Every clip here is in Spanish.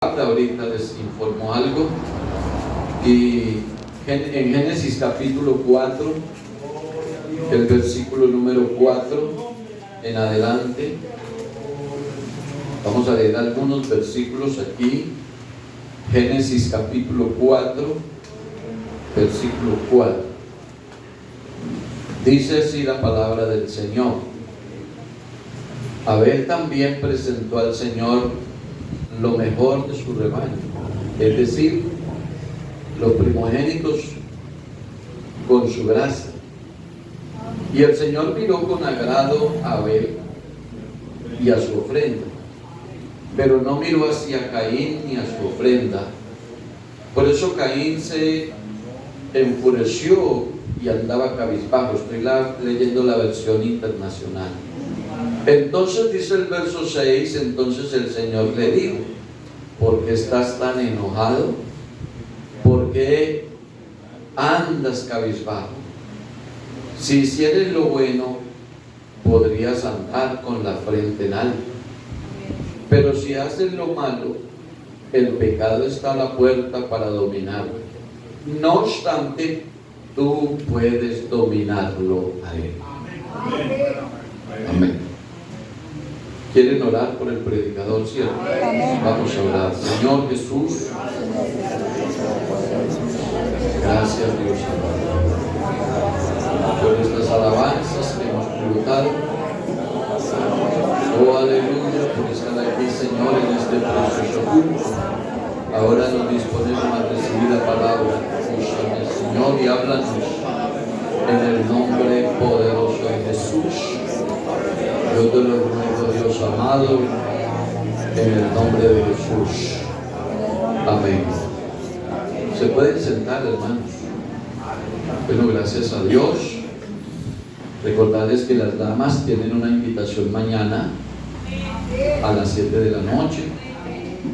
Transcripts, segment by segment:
Ahorita les informo algo. Y en Génesis capítulo 4, el versículo número 4 en adelante, vamos a leer algunos versículos aquí. Génesis capítulo 4, versículo 4. Dice así la palabra del Señor: Abel también presentó al Señor lo mejor de su rebaño, es decir, los primogénitos con su grasa. Y el Señor miró con agrado a Abel y a su ofrenda, pero no miró hacia Caín ni a su ofrenda. Por eso Caín se enfureció y andaba cabizbajo. Estoy leyendo la versión internacional. Entonces dice el verso 6, entonces el Señor le dijo: ¿por qué estás tan enojado? ¿Por qué andas cabizbajo? Si hicieres lo bueno, podrías andar con la frente en alto. Pero si haces lo malo, el pecado está a la puerta para dominarlo. No obstante, tú puedes dominarlo a él. Amén. ¿Quieren orar por el predicador, cierto? Vamos a orar. Señor Jesús, gracias Dios por estas alabanzas que hemos tributado. Oh, aleluya, por estar aquí, Señor, en este precioso culto. Ahora nos disponemos a recibir la palabra. Úsame, Señor, y háblanos en el nombre poderoso de Jesús. Yo te lo ruego, Dios amado, en el nombre de Jesús. Amén. Se pueden sentar, hermanos. Bueno, gracias a Dios. Recordarles que las damas tienen una invitación mañana a las 7 de la noche.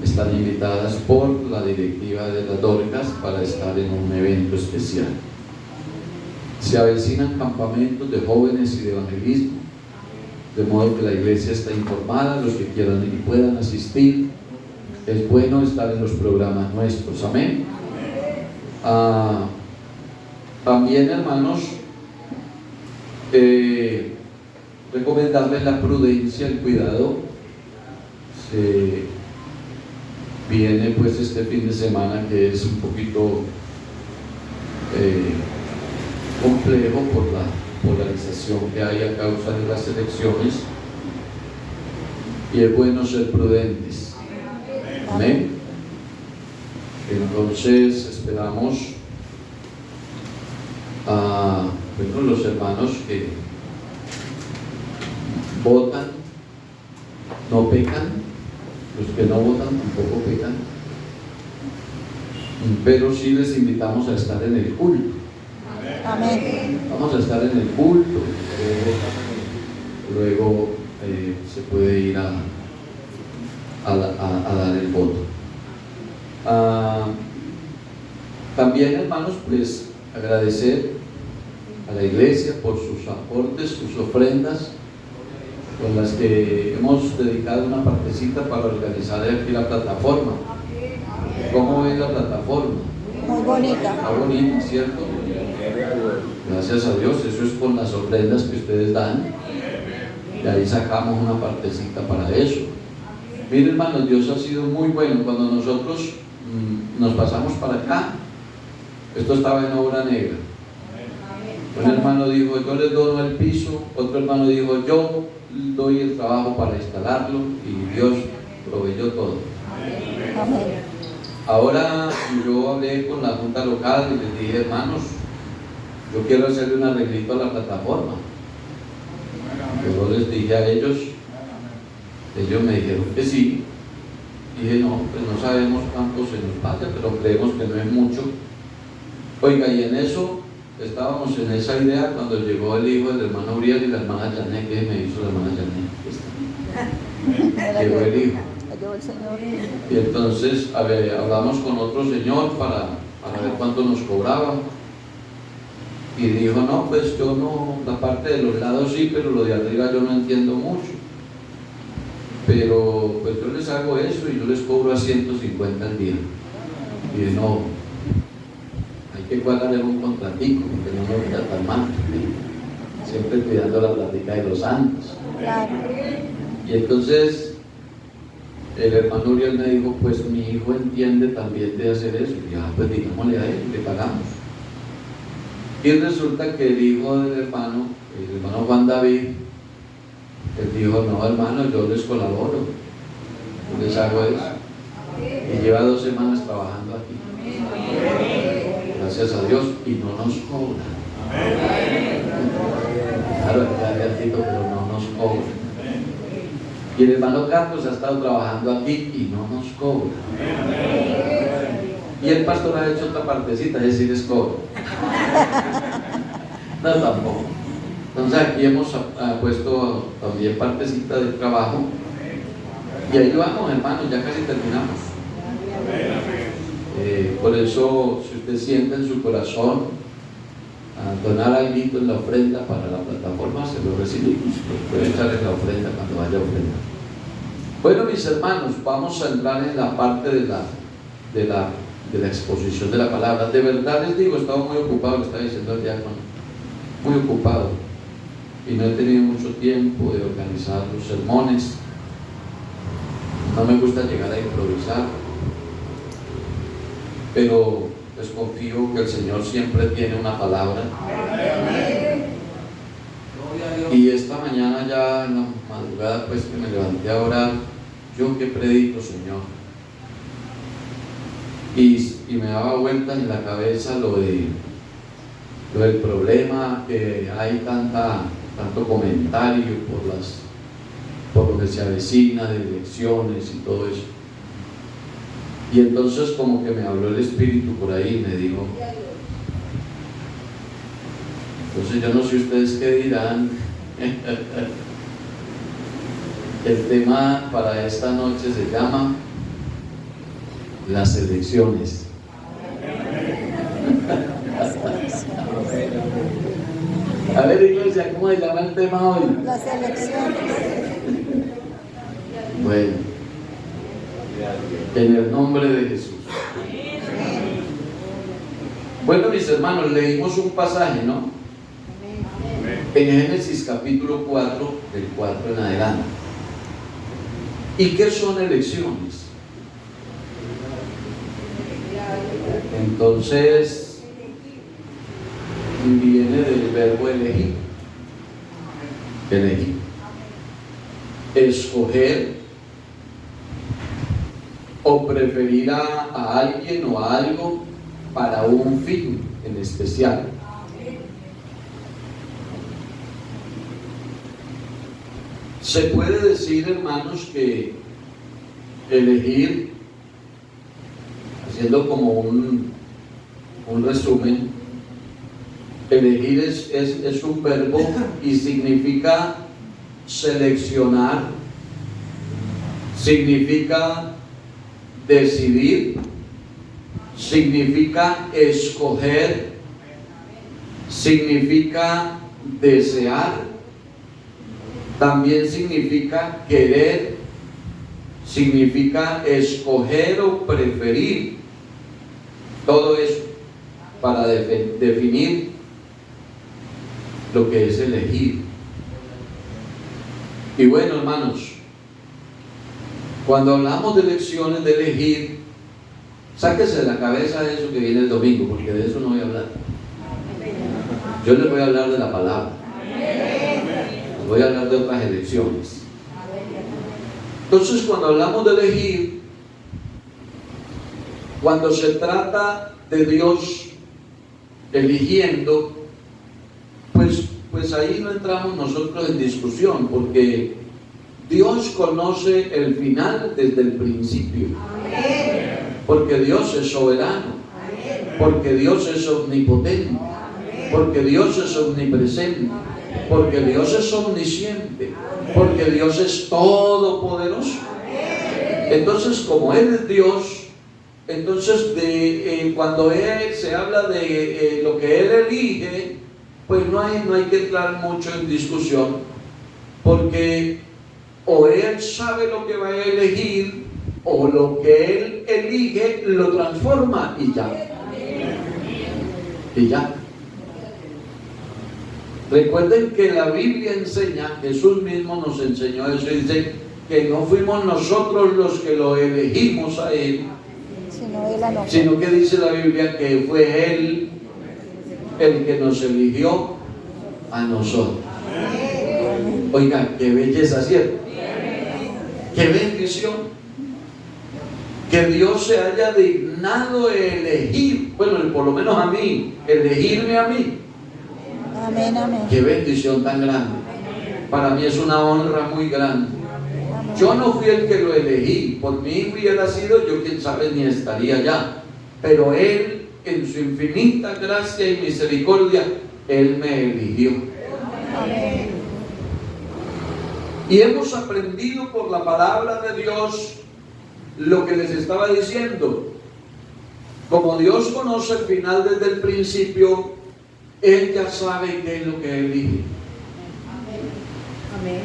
Están invitadas por la directiva de las Dorcas para estar en un evento especial. Se avecinan campamentos de jóvenes y de evangelismo, de modo que la iglesia está informada. Los que quieran y puedan asistir, es bueno estar en los programas nuestros. Amén. También, hermanos, recomendarles la prudencia, el cuidado. Se viene pues este fin de semana, que es un poquito complejo por la polarización que hay a causa de las elecciones, y es bueno ser prudentes. Amén. Entonces esperamos a los hermanos que votan no pecan, los que no votan tampoco pecan, pero sí les invitamos a estar en el culto. Amén. Vamos a estar en el culto. Luego se puede ir a dar el voto. También, hermanos, pues agradecer a la iglesia por sus aportes, sus ofrendas, con las que hemos dedicado una partecita para organizar aquí la plataforma. ¿Cómo ven la plataforma? Muy bonita. Está bonita, ¿cierto? Gracias a Dios, eso es con las ofrendas que ustedes dan, y ahí sacamos una partecita para eso. Miren, hermanos, Dios ha sido muy bueno. Cuando nosotros nos pasamos para acá, esto estaba en obra negra. Un hermano dijo: yo les dono el piso. Otro hermano dijo: yo doy el trabajo para instalarlo, y Dios proveyó todo. Ahora yo hablé con la junta local y les dije: hermanos, yo quiero hacerle un arreglito a la plataforma. Yo les dije a ellos me dijeron que sí. Dije: no, pues no sabemos cuánto se nos vaya, pero creemos que no es mucho. Oiga, y en eso estábamos, en esa idea, cuando llegó el hijo del hermano Uriel y la hermana Janet. ¿Qué me hizo la hermana Janet? Llegó el hijo. Y entonces hablamos con otro señor para ver cuánto nos cobraba. Y dijo: no, pues yo no, la parte de los lados sí, pero lo de arriba yo no entiendo mucho. pero pues yo les hago eso y yo les cobro a 150 al día. Y de no, hay que cuadrarle un contratico, porque no me voy a tan mal, siempre cuidando la plática de los santos. Claro. Y entonces el hermano Uriel me dijo, pues mi hijo entiende también de hacer eso. Y ya, pues digámosle a él, le pagamos. Y resulta que el hijo del hermano, el hermano Juan David, él dijo, no hermano, yo les colaboro, yo les hago eso. Y lleva 2 semanas trabajando aquí. Gracias a Dios, y no nos cobra. Claro, está gatito, pero no nos cobra. Y el hermano Carlos ha estado trabajando aquí y no nos cobra. Y el pastor ha hecho otra partecita, es decir, les cobra. No, tampoco. Entonces aquí hemos puesto también partecita del trabajo. Y ahí vamos, hermanos, ya casi terminamos. Por eso, si usted siente en su corazón donar algo en la ofrenda para la plataforma, se lo recibimos. Puede echar en la ofrenda cuando vaya a ofrendar. Bueno, mis hermanos, vamos a entrar en la parte de la exposición de la palabra. De verdad les digo, estaba muy ocupado, le estaba diciendo al diácono, muy ocupado, y no he tenido mucho tiempo de organizar los sermones. No me gusta llegar a improvisar, pero pues confío que el Señor siempre tiene una palabra. Y esta mañana ya en la madrugada, pues que me levanté a orar, yo que predico, Señor, y me daba vueltas en la cabeza lo del problema, que hay tanto comentario por lo que se avecina de elecciones y todo eso. Y entonces como que me habló el Espíritu por ahí y me dijo, entonces yo no sé ustedes qué dirán. El tema para esta noche se llama las elecciones. A ver, iglesia, ¿cómo se llama el tema hoy? Las elecciones. Bueno, en el nombre de Jesús. Bueno, mis hermanos, leímos un pasaje, ¿no? En Génesis capítulo 4, del 4 en adelante. ¿Y qué son elecciones? Entonces, viene del verbo elegir. Elegir. Escoger o preferir a alguien o a algo para un fin en especial. Se puede decir, hermanos, que elegir, haciendo como un resumen, elegir es un verbo y significa seleccionar, significa decidir, significa escoger, significa desear, también significa querer, significa escoger o preferir. Todo eso para definir lo que es elegir. Y bueno, hermanos, cuando hablamos de elecciones, de elegir, sáquese de la cabeza eso que viene el domingo, porque de eso no voy a hablar. Yo les voy a hablar de la palabra. Les voy a hablar de otras elecciones. Entonces, cuando hablamos de elegir, cuando se trata de Dios eligiendo, pues ahí no entramos nosotros en discusión, porque Dios conoce el final desde el principio. Porque Dios es soberano, porque Dios es omnipotente, porque Dios es omnipresente, porque Dios es omnisciente, porque Dios es todopoderoso. Entonces, como Él es Dios, entonces cuando se habla de lo que Él elige, pues no hay que entrar mucho en discusión, porque o él sabe lo que va a elegir, o lo que él elige lo transforma y ya. Y ya. Recuerden que la Biblia enseña, Jesús mismo nos enseñó eso, y dice que no fuimos nosotros los que lo elegimos a él, sino que dice la Biblia que fue él el que nos eligió a nosotros. Oigan, qué belleza, ¿cierto? Qué bendición que Dios se haya dignado elegir, bueno, por lo menos a mí, elegirme a mí. Amén, amén. Qué bendición tan grande. Para mí es una honra muy grande. Yo no fui el que lo elegí, por mí hubiera sido, yo quién sabe ni estaría allá, pero Él en su infinita gracia y misericordia, Él me eligió. Amén. Y hemos aprendido por la palabra de Dios lo que les estaba diciendo. Como Dios conoce el final desde el principio, Él ya sabe qué es lo que elige.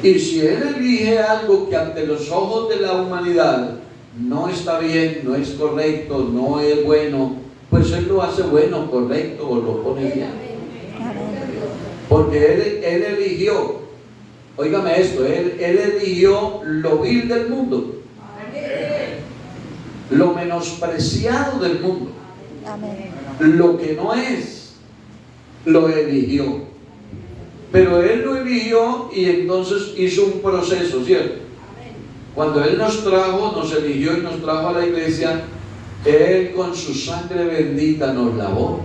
Y si Él elige algo que ante los ojos de la humanidad no está bien, no es correcto, no es bueno, pues Él lo hace bueno, correcto o lo pone bien. Porque Él eligió, óigame esto, Él eligió lo vil del mundo, lo menospreciado del mundo, lo que no es, lo eligió. Pero Él lo eligió y entonces hizo un proceso, ¿cierto? Cuando Él nos trajo, nos eligió y nos trajo a la iglesia, Él con su sangre bendita nos lavó.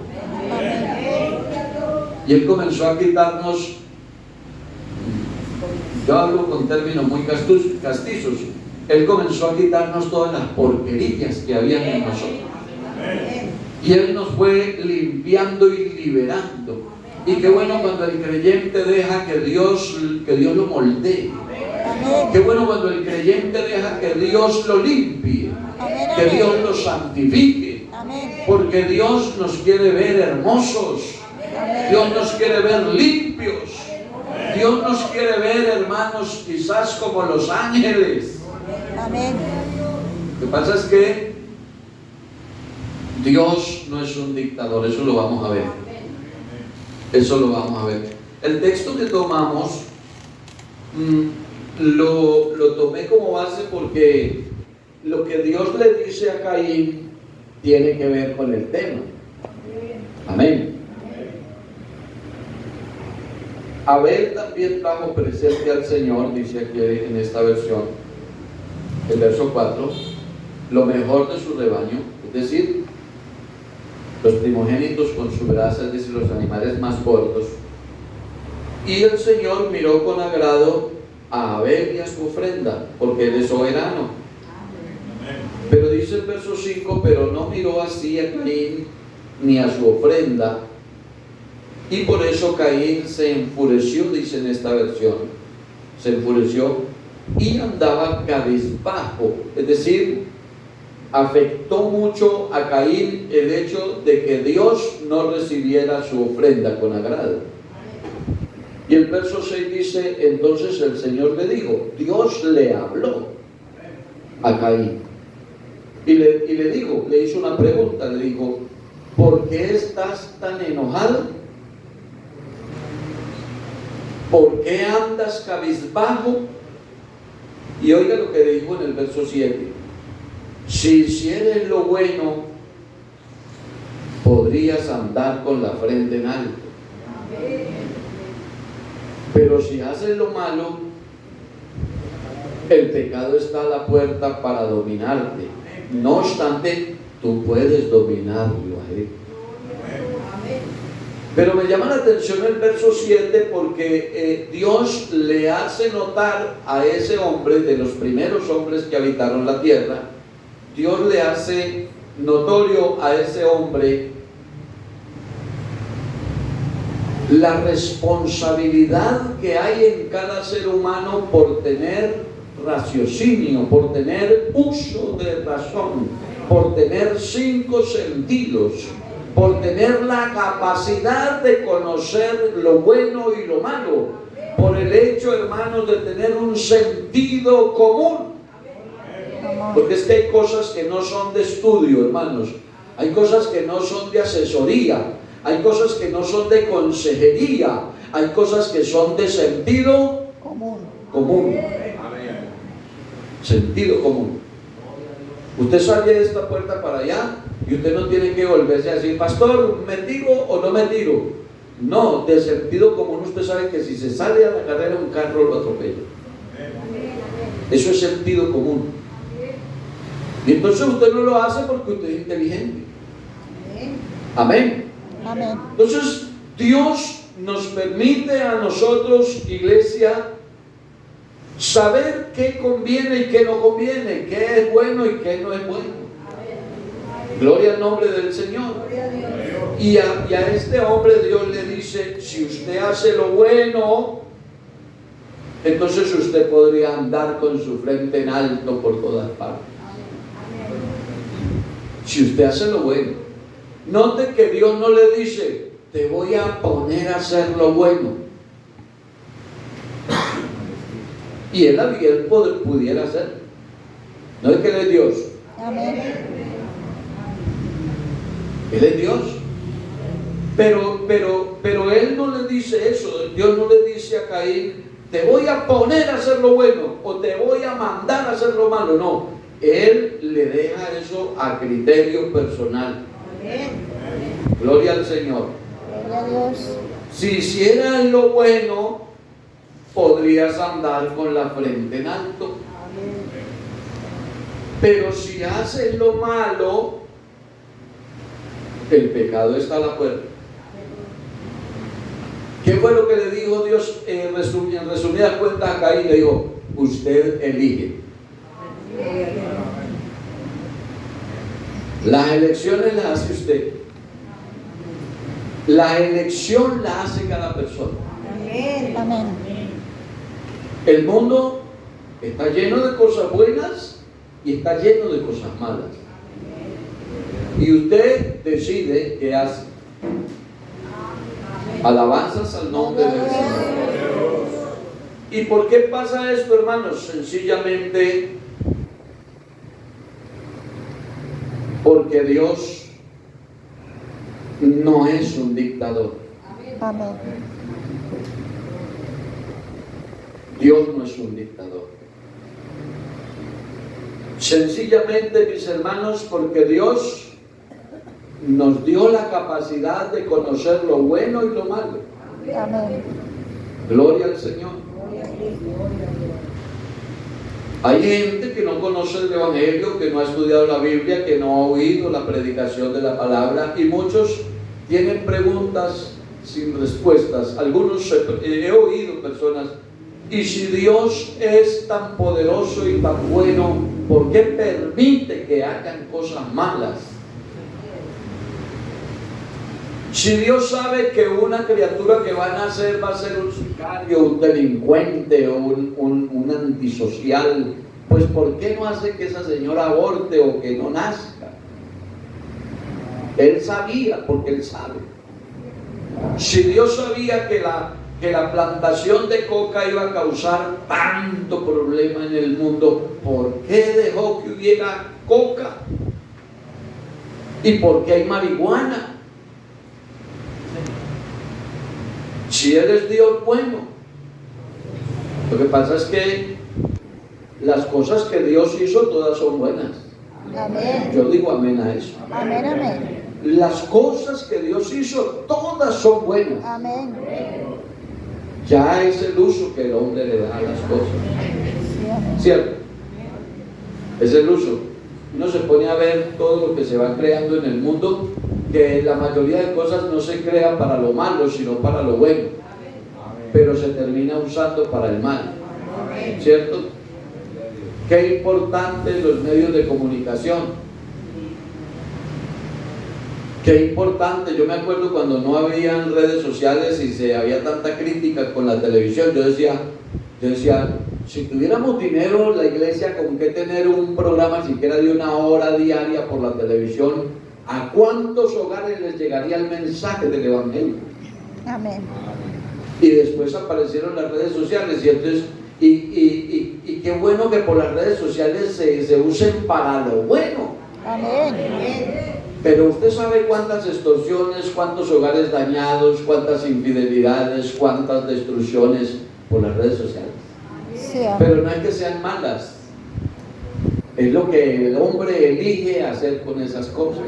Y Él comenzó a quitarnos, yo hablo con términos muy castizos, Él comenzó a quitarnos todas las porquerías que habían en nosotros. Y Él nos fue limpiando y liberando. Y qué bueno cuando el creyente deja que Dios lo moldee. Qué bueno cuando el creyente deja que Dios lo limpie, que Dios lo santifique. Porque Dios nos quiere ver hermosos, Dios nos quiere ver limpios, Dios nos quiere ver, hermanos, quizás como los ángeles. Lo que pasa es que Dios no es un dictador, eso lo vamos a ver. Eso lo vamos a ver. El texto que tomamos lo tomé como base porque lo que Dios le dice a Caín tiene que ver con el tema. Amén. Abel también trajo presente al Señor, dice aquí en esta versión, el verso 4, lo mejor de su rebaño, es decir, los primogénitos con su grasa, es decir, los animales más gordos. Y el Señor miró con agrado a Abel y a su ofrenda, porque Él es soberano. Pero dice el verso 5, pero no miró así a Caín ni a su ofrenda. Y por eso Caín se enfureció, dice en esta versión, se enfureció y andaba cabizbajo, es decir, afectó mucho a Caín el hecho de que Dios no recibiera su ofrenda con agrado. Y el verso 6 dice, entonces el Señor le dijo, Dios le habló a Caín y le dijo, le hizo una pregunta, le dijo, ¿por qué estás tan enojado? ¿Por qué andas cabizbajo? Y oiga lo que dijo en el verso 7. Si hicieres lo bueno, podrías andar con la frente en alto. Pero si haces lo malo, el pecado está a la puerta para dominarte. No obstante, tú puedes dominarlo a él. Pero me llama la atención el verso 7 porque Dios le hace notar a ese hombre, de los primeros hombres que habitaron la tierra, Dios le hace notorio a ese hombre la responsabilidad que hay en cada ser humano por tener raciocinio, por tener uso de razón, por tener 5 sentidos, por tener la capacidad de conocer lo bueno y lo malo, por el hecho, hermanos, de tener un sentido común. Porque es que hay cosas que no son de estudio, hermanos. Hay cosas que no son de asesoría. Hay cosas que no son de consejería. Hay cosas que son de sentido común. Sentido común. Usted sale de esta puerta para allá y usted no tiene que volverse a decir, pastor, ¿me tiro o no me tiro? No, de sentido común usted sabe que si se sale a la carrera un carro lo atropella. Eso es sentido común. Y entonces usted no lo hace porque usted es inteligente. Amén. Amén. Entonces Dios nos permite a nosotros, iglesia, saber qué conviene y qué no conviene, qué es bueno y qué no es bueno. Gloria al nombre del Señor. Y a este hombre Dios le dice, si usted hace lo bueno, entonces usted podría andar con su frente en alto por todas partes. Si usted hace lo bueno. Note que Dios no le dice, te voy a poner a hacer lo bueno. Y él bien pudiera hacer. No es que él es Dios. Amén. Él es Dios. Pero él no le dice eso. Dios no le dice a Caín, te voy a poner a hacer lo bueno o te voy a mandar a hacer lo malo. No. Él le deja eso a criterio personal. Gloria al Señor. Gloria a Dios. Si hicieras lo bueno, podrías andar con la frente en alto. Pero si haces lo malo, el pecado está a la puerta. ¿Qué fue lo que le dijo Dios en resumidas cuentas a Caín? Le dijo, usted elige. Las elecciones las hace usted. La elección la hace cada persona. Amén. El mundo está lleno de cosas buenas y está lleno de cosas malas. Y usted decide qué hace. Alabanzas al nombre del Señor. ¿Y por qué pasa esto, hermanos? Sencillamente porque Dios no es un dictador. Amén. Dios no es un dictador. Sencillamente, mis hermanos, porque Dios nos dio la capacidad de conocer lo bueno y lo malo. Amén. Gloria al Señor. Hay gente que no conoce el Evangelio, que no ha estudiado la Biblia, que no ha oído la predicación de la palabra, y muchos tienen preguntas sin respuestas. Algunos he oído personas, y si Dios es tan poderoso y tan bueno, ¿por qué permite que hagan cosas malas? Si Dios sabe que una criatura que va a nacer va a ser un sicario, un delincuente o un antisocial, pues ¿por qué no hace que esa señora aborte o que no nazca? Él sabía, porque Él sabe. Si Dios sabía que la plantación de coca iba a causar tanto problema en el mundo, ¿por qué dejó que hubiera coca? ¿Y por qué hay marihuana? Si Él es Dios bueno. Lo que pasa es que las cosas que Dios hizo todas son buenas. Amén. Yo digo amén a eso. Amén. Amén. Las cosas que Dios hizo todas son buenas. Amén. Ya es el uso que el hombre le da a las cosas. Sí, amén. ¿Cierto? Es el uso. Uno se pone a ver todo lo que se va creando en el mundo, que la mayoría de cosas no se crean para lo malo, sino para lo bueno. Pero se termina usando para el mal. ¿Cierto? Qué importante los medios de comunicación. Qué importante. Yo me acuerdo cuando no habían redes sociales y se había tanta crítica con la televisión. Yo decía, si tuviéramos dinero, la iglesia, ¿con qué tener un programa siquiera de 1 hora diaria por la televisión? ¿A cuántos hogares les llegaría el mensaje del Evangelio? Amén. Y después aparecieron las redes sociales y entonces y qué bueno que por las redes sociales se usen para lo bueno. Amén. Pero usted sabe cuántas extorsiones, cuántos hogares dañados, cuántas infidelidades, cuántas destrucciones por las redes sociales. Sí, amén. Pero no es que sean malas, es lo que el hombre elige hacer con esas cosas.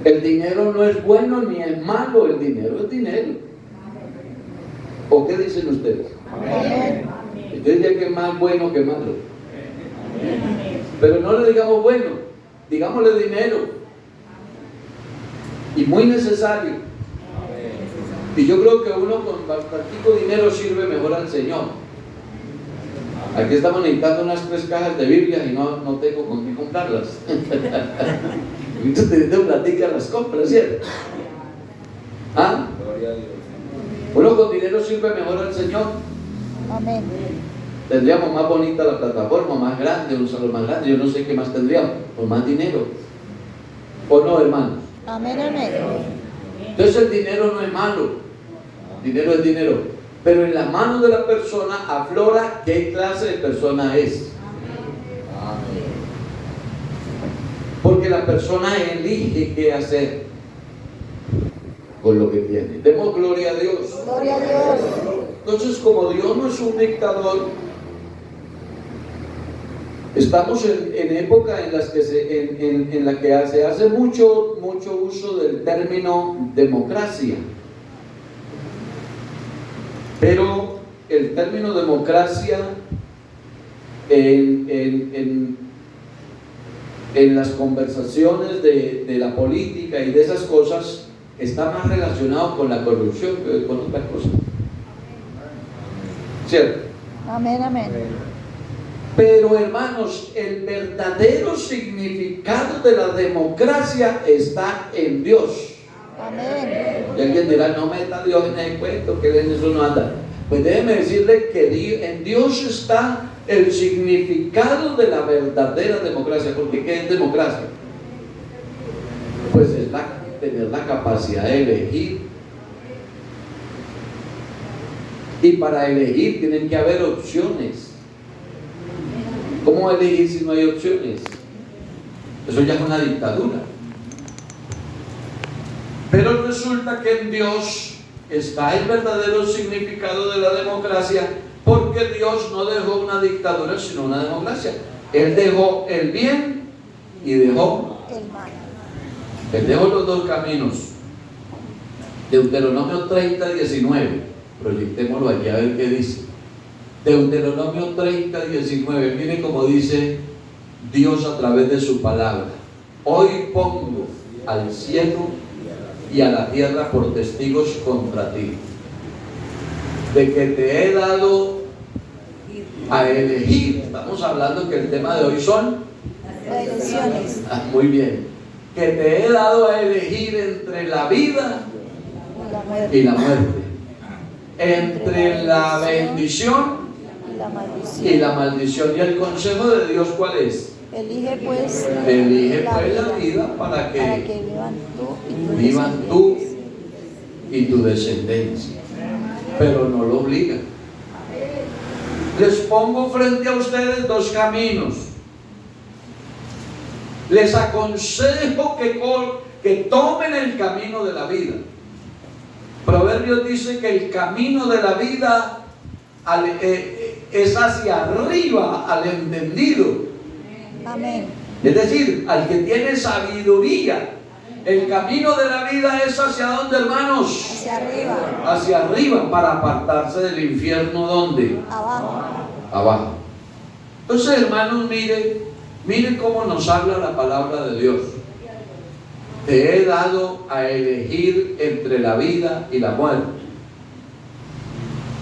El dinero no es bueno ni es malo, el dinero es dinero. ¿O qué dicen ustedes? Amén. Yo diría que es más bueno que malo. Pero no le digamos bueno, digámosle dinero. Y muy necesario. Y yo creo que uno con bastante dinero sirve mejor al Señor. Aquí estamos necesitando unas 3 cajas de Biblia y no tengo con qué comprarlas. Entonces teniendo platica las compras, ¿cierto? ¿Ah? Uno con dinero sirve mejor al Señor. Amén. Tendríamos más bonita la plataforma, más grande, un salón más grande, yo no sé qué más tendríamos, con más dinero. ¿O no, hermanos? Amén, amén. Entonces el dinero no es malo, dinero es dinero, pero en las manos de la persona aflora qué clase de persona es. Porque la persona elige qué hacer con lo que tiene. Demos gloria a Dios. Gloria a Dios. Entonces, como Dios no es un dictador, estamos en época en las que se hace mucho uso del término democracia. Pero el término democracia en las conversaciones de la política y de esas cosas está más relacionado con la corrupción que con otras cosas. ¿Cierto? Amén, amén. Pero hermanos, el verdadero significado de la democracia está en Dios. Amén. Y alguien dirá, no meta a Dios en el cuento, que en eso no anda. Pues déjeme decirle que en Dios está el significado de la verdadera democracia. Porque ¿qué es democracia? Pues es tener la capacidad de elegir. Y para elegir tienen que haber opciones. ¿Cómo elegir si no hay opciones? Eso ya es una dictadura. Pero resulta que en Dios está el verdadero significado de la democracia, porque Dios no dejó una dictadura sino una democracia. Él dejó el bien y dejó El mal. Él dejó los 2 caminos. Deuteronomio 30:19. Proyectémoslo aquí a ver qué dice. Deuteronomio 30:19. Mire cómo dice Dios a través de su palabra. Hoy pongo al cielo y a la tierra por testigos contra ti, de que te he dado a elegir. Estamos hablando que el tema de hoy son Las elecciones. muy bien. Que te he dado a elegir entre la vida Y la muerte. y la muerte, entre la bendición Y la maldición. y la maldición. ¿Y el consejo de Dios cuál es? Elige pues Elige pues la vida para que vivan tú y vivan tú y tu descendencia. tu descendencia, pero no lo obliga. Les pongo frente a ustedes 2 caminos. Les aconsejo que tomen el camino de la vida. Proverbios dice que el camino de la vida es hacia arriba al entendido. Amén. Es decir, al que tiene sabiduría. El camino de la vida es hacia dónde, hermanos? Hacia arriba. Hacia arriba, para apartarse del infierno. ¿Dónde? Abajo. Abajo. Entonces, hermanos, miren cómo nos habla la palabra de Dios. Te he dado a elegir entre la vida y la muerte.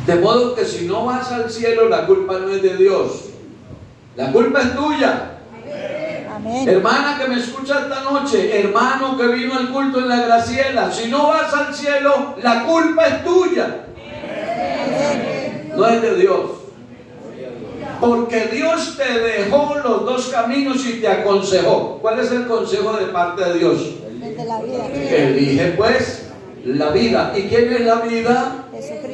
De modo que si no vas al cielo, la culpa no es de Dios. La culpa es tuya. Amén. Hermana que me escucha esta noche, hermano que vino al culto en la Graciela, si no vas al cielo, la culpa es tuya. No es de Dios. Porque Dios te dejó los 2 caminos y te aconsejó. ¿Cuál es el consejo de parte de Dios? Desde la vida. Elige pues la vida. ¿Y quién es la vida? Jesucristo.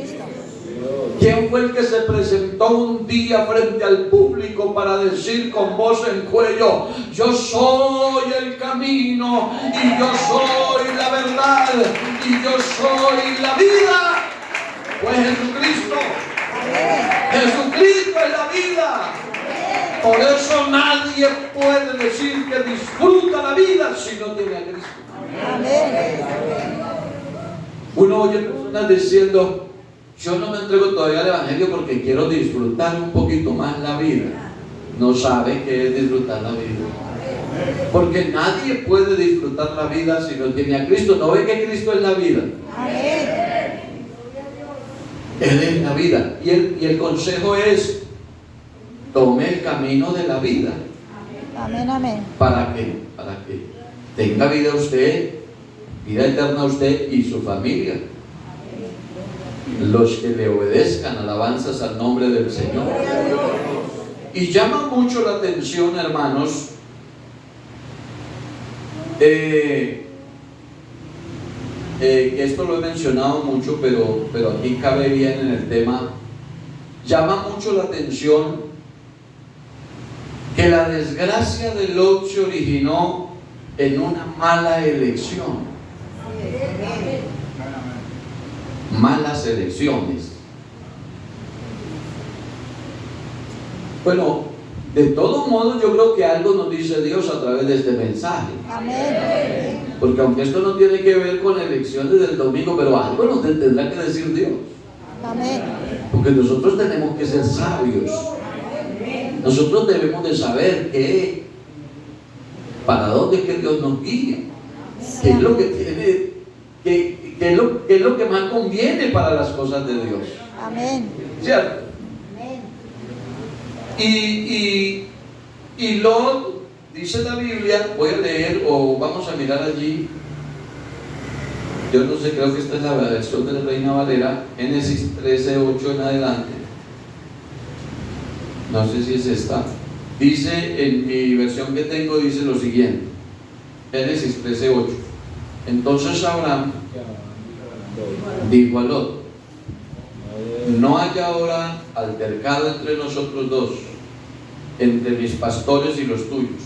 ¿Quién fue el que se presentó un día frente al público para decir con voz en cuello: yo soy el camino, y yo soy la verdad, y yo soy la vida? Pues Jesucristo. Jesucristo es la vida. Por eso nadie puede decir que disfruta la vida si no tiene a Cristo. Uno oye personas diciendo: yo no me entrego todavía al Evangelio porque quiero disfrutar un poquito más la vida. No sabe qué es disfrutar la vida. Porque nadie puede disfrutar la vida si no tiene a Cristo. ¿No ve que Cristo es la vida? Él es la vida. Y el consejo es: tome el camino de la vida. Amén, amén. ¿Para qué? Para que tenga vida usted, vida eterna usted y su familia. Los que le obedezcan, alabanzas al nombre del Señor. Y llama mucho la atención, hermanos, esto lo he mencionado mucho, pero aquí cabe bien en el tema. Llama mucho la atención que la desgracia de Lot se originó en una mala elección. Malas elecciones. Bueno, de todos modos yo creo que algo nos dice Dios a través de este mensaje. Amén. Porque aunque esto no tiene que ver con elecciones del domingo, pero algo nos tendrá que decir Dios. Amén. Porque nosotros tenemos que ser sabios. Nosotros debemos de saber para dónde es que Dios nos guía, qué es lo que tiene, qué es lo que más conviene para las cosas de Dios. Amén. ¿Cierto? Y Lot, dice la Biblia, voy a leer o vamos a mirar allí. Yo no sé, creo que esta es la versión de la Reina Valera, Génesis 13:8 en adelante. No sé si es esta. Dice, en mi versión que tengo, dice lo siguiente. Génesis 13:8. Entonces Abraham dijo a Lot: no haya ahora altercado entre nosotros dos, entre mis pastores y los tuyos,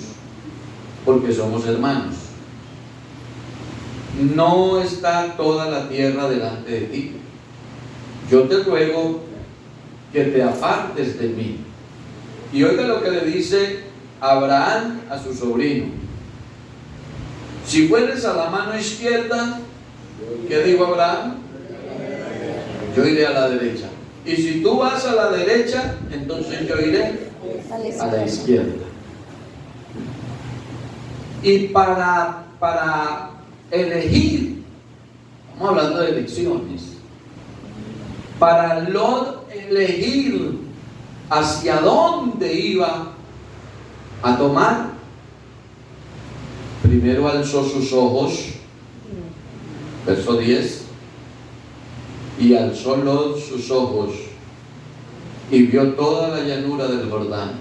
porque somos hermanos. No está toda la tierra delante de ti. Yo te ruego que te apartes de mí. Y oiga lo que le dice Abraham a su sobrino: si fueres a la mano izquierda, ¿qué dijo Abraham? Yo iré a la derecha. Y si tú vas a la derecha, entonces yo iré a la izquierda. Y para elegir, estamos hablando de elecciones, para Lot elegir hacia dónde iba a tomar, primero alzó sus ojos, verso 10, y alzó Lot sus ojos y vio toda la llanura del Jordán,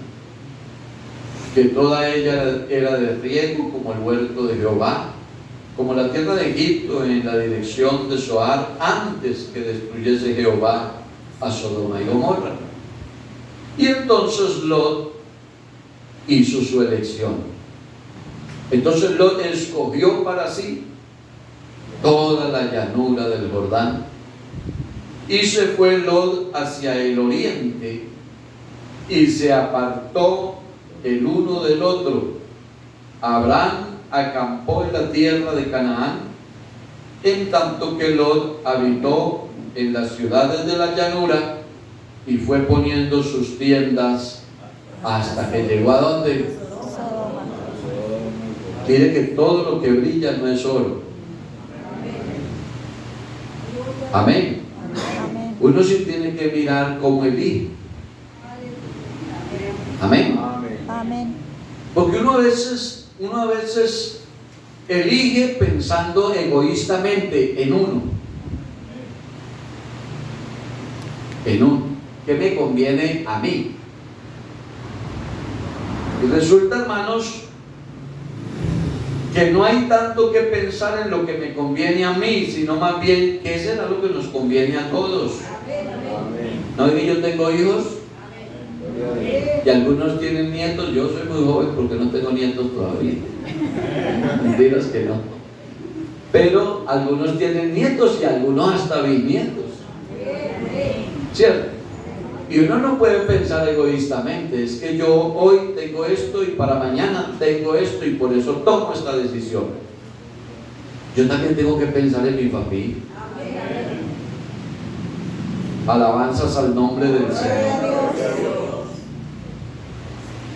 que toda ella era de riego como el huerto de Jehová, como la tierra de Egipto en la dirección de Zoar, antes que destruyese Jehová a Sodoma y Gomorra. Y entonces Lot hizo su elección. Entonces Lot escogió para sí toda la llanura del Jordán, y se fue Lot hacia el oriente, y se apartó el uno del otro. Abraham acampó en la tierra de Canaán, en tanto que Lot habitó en las ciudades de la llanura, y fue poniendo sus tiendas hasta que llegó a ¿dónde? Mire que todo lo que brilla no es oro. Amén. Uno sí tiene que mirar cómo elige. Amén. Amén. Porque uno a veces elige pensando egoístamente en uno. ¿Qué me conviene a mí? Y resulta, hermanos, que no hay tanto que pensar en lo que me conviene a mí, sino más bien qué será lo que nos conviene a todos. ¿No es que yo tengo hijos? Y algunos tienen nietos. Yo soy muy joven porque no tengo nietos todavía. Mentiras que no. Pero algunos tienen nietos y algunos hasta bisnietos. ¿Cierto? Y uno no puede pensar egoístamente. Es que yo hoy tengo esto y para mañana tengo esto y por eso tomo esta decisión. Yo también tengo que pensar en mi familia. Alabanzas al nombre del Señor.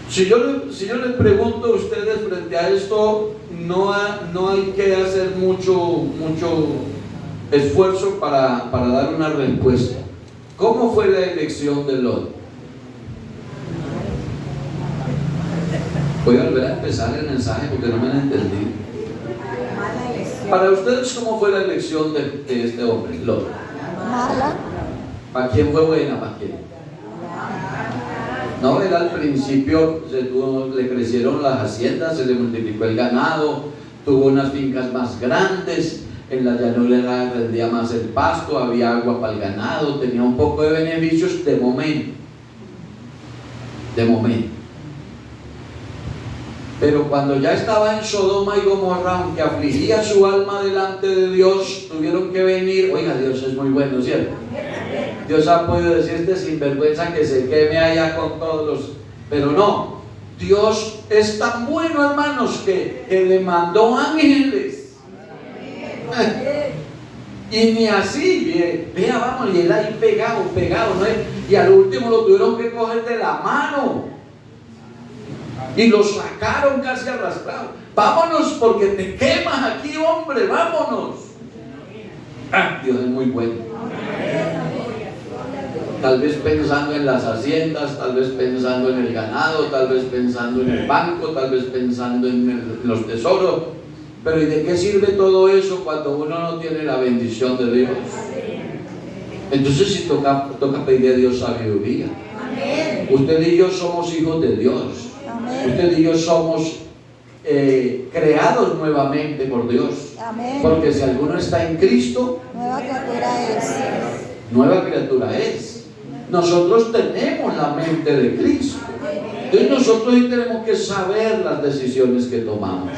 Si yo les pregunto a ustedes frente a esto, no hay que hacer mucho esfuerzo para dar una respuesta. ¿Cómo fue la elección de Lot? Voy a volver a empezar el mensaje porque no me han entendido. Para ustedes, ¿cómo fue la elección de este hombre, Lot? Mala. ¿Para quién fue buena? ¿Para quién? No, era al principio, le crecieron las haciendas, se le multiplicó el ganado, tuvo unas fincas más grandes, en la llanura rendía más el pasto, había agua para el ganado, tenía un poco de beneficios de momento. Pero cuando ya estaba en Sodoma y Gomorra, aunque afligía su alma delante de Dios, tuvieron que venir. Oiga, Dios es muy bueno, ¿cierto? Dios ha podido decir este sinvergüenza que se queme allá con todos los... Pero no, Dios es tan bueno, hermanos, que le mandó ángeles. Y ni así, vea, vamos, y él ahí pegado, ¿no? Y al último lo tuvieron que coger de la mano. Y lo sacaron casi arrastrado. Vámonos porque te quemas aquí, hombre, vámonos. Dios es muy bueno. Tal vez pensando en las haciendas, tal vez pensando en el ganado, tal vez pensando en el banco, tal vez pensando en los tesoros. Pero ¿y de qué sirve todo eso cuando uno no tiene la bendición de Dios? Entonces sí toca pedirle a Dios sabiduría. Usted y yo somos hijos de Dios. Usted y yo somos creados nuevamente por Dios. Porque si alguno está en Cristo, nueva criatura es. Nosotros tenemos la mente de Cristo. Entonces nosotros sí tenemos que saber las decisiones que tomamos.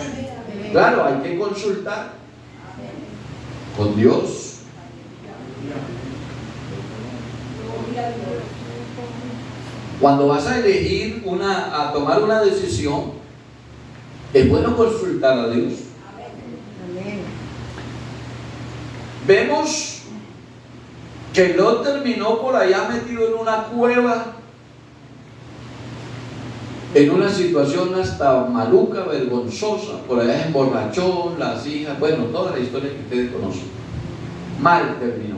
Claro, hay que consultar con Dios. Cuando vas a elegir a tomar una decisión, es bueno consultar a Dios. Vemos que Lot terminó por allá metido en una cueva, en una situación hasta maluca, vergonzosa. Por allá se emborrachó, las hijas, bueno, toda la historia que ustedes conocen. Mal terminó.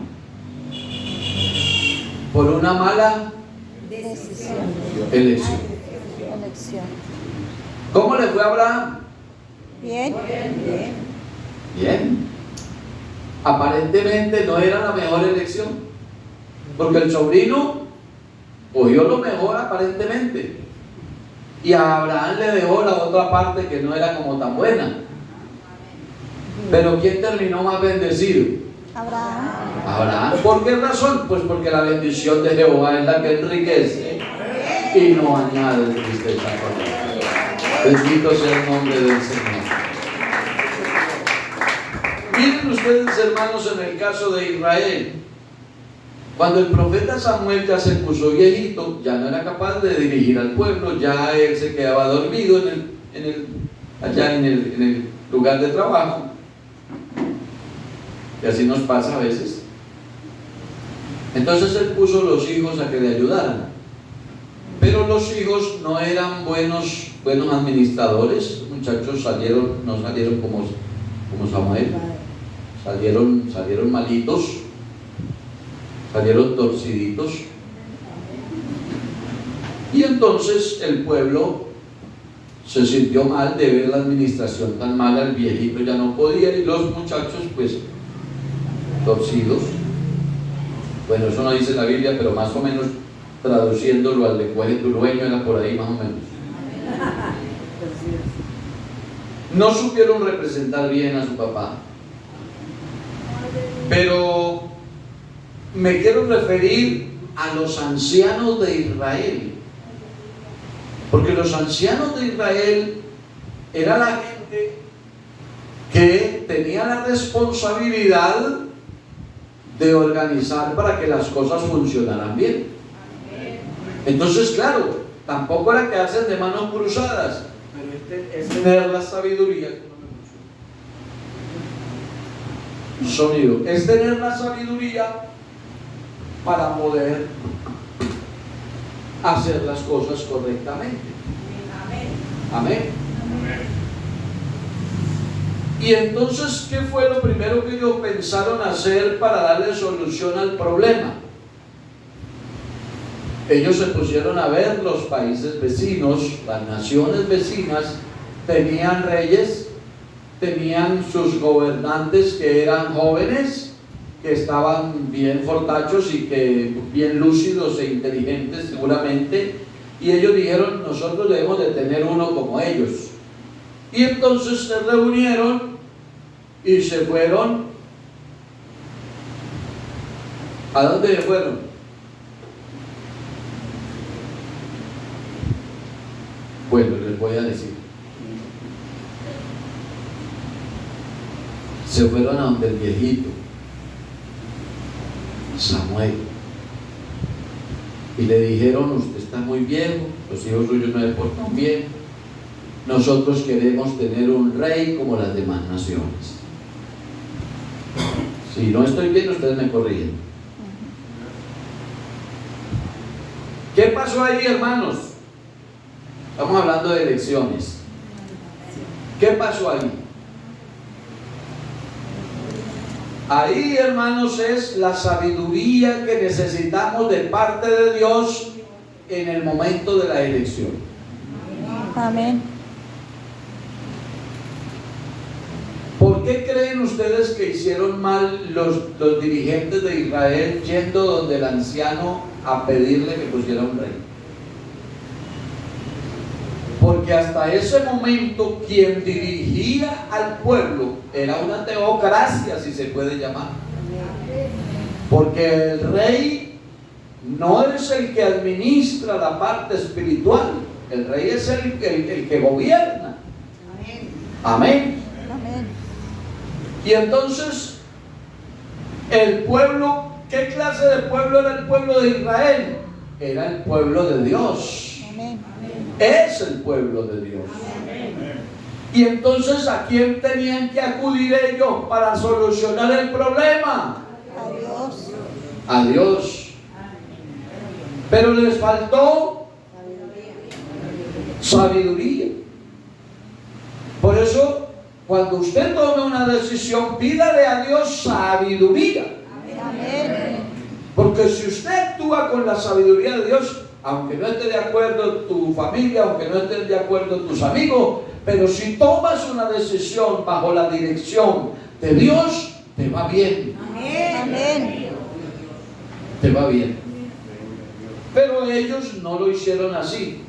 Por una mala elección. ¿Cómo le fue a Abraham? Bien. Aparentemente no era la mejor elección, porque el sobrino cogió lo mejor aparentemente, y a Abraham le dejó la otra parte que no era como tan buena. Pero ¿quién terminó más bendecido? Abraham. ¿Por qué razón? Pues porque la bendición de Jehová es la que enriquece y no añade tristeza con él. Bendito sea el nombre del Señor. Miren ustedes, hermanos, en el caso de Israel, cuando el profeta Samuel ya se puso viejito, ya no era capaz de dirigir al pueblo, ya él se quedaba dormido allá en el lugar de trabajo. Y así nos pasa a veces. Entonces él puso los hijos a que le ayudaran. Pero los hijos no eran buenos administradores. Los muchachos no salieron como Samuel. Salieron malitos, salieron torciditos. Y entonces el pueblo se sintió mal de ver la administración tan mala. El viejito ya no podía y los muchachos pues torcidos. Bueno, eso no dice la Biblia, pero más o menos traduciéndolo al lenguaje turueño era por ahí más o menos. No supieron representar bien a su papá. Pero me quiero referir a los ancianos de Israel. Porque los ancianos de Israel era la gente que tenía la responsabilidad de organizar para que las cosas funcionaran bien. Entonces, claro, tampoco era quedarse de manos cruzadas, pero es tener la sabiduría. Sonido, es tener la sabiduría para poder hacer las cosas correctamente. Amén. Y entonces, ¿qué fue lo primero que ellos pensaron hacer para darle solución al problema? Ellos se pusieron a ver los países vecinos, las naciones vecinas, tenían reyes, tenían sus gobernantes que eran jóvenes, que estaban bien fortachos y que bien lúcidos e inteligentes seguramente, y ellos dijeron, nosotros debemos de tener uno como ellos. Y entonces se reunieron y se fueron. ¿A dónde se fueron? Bueno, les voy a decir. Se fueron a donde el viejito Samuel y le dijeron, usted está muy viejo, los hijos suyos no le portan bien, nosotros queremos tener un rey como las demás naciones. Si no estoy bien, ustedes me corrigen. ¿Qué pasó ahí, hermanos? Estamos hablando de elecciones. ¿Qué pasó ahí? Ahí, hermanos, es la sabiduría que necesitamos de parte de Dios en el momento de la elección. Amén. ¿Por qué creen ustedes que hicieron mal los dirigentes de Israel yendo donde el anciano a pedirle que pusiera un rey? Porque hasta ese momento quien dirigía al pueblo era una teocracia, si se puede llamar. Porque el rey no es el que administra la parte espiritual, el rey es el que gobierna. Amén. Amén. Y entonces, el pueblo, ¿qué clase de pueblo era el pueblo de Israel? Era el pueblo de Dios. Amén. Es el pueblo de Dios. Y entonces, ¿a quién tenían que acudir ellos para solucionar el problema? A Dios. A Dios. Pero les faltó sabiduría. Por eso, cuando usted tome una decisión, pídale a Dios sabiduría. Amén. Porque si usted actúa con la sabiduría de Dios, aunque no esté de acuerdo tu familia, aunque no estén de acuerdo tus amigos, pero si tomas una decisión bajo la dirección de Dios, te va bien. Amén. Te va bien. Pero ellos no lo hicieron así.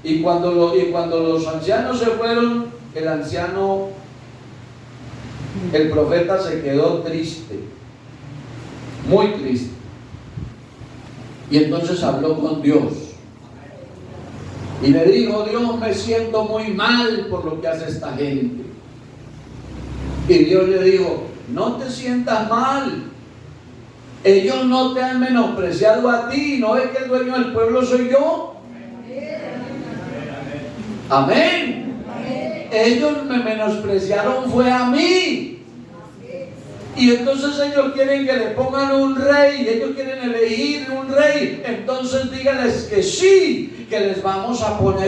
Y cuando los ancianos se fueron, el profeta se quedó triste, muy triste. Y entonces habló con Dios. Y le dijo, Dios, me siento muy mal por lo que hace esta gente. Y Dios le dijo, no te sientas mal. Ellos no te han menospreciado a ti. ¿No es que el dueño del pueblo soy yo? Amén. Ellos me menospreciaron fue a mí. Y entonces ellos quieren que le pongan un rey, ellos quieren elegir un rey. Entonces díganles que sí, que les vamos a poner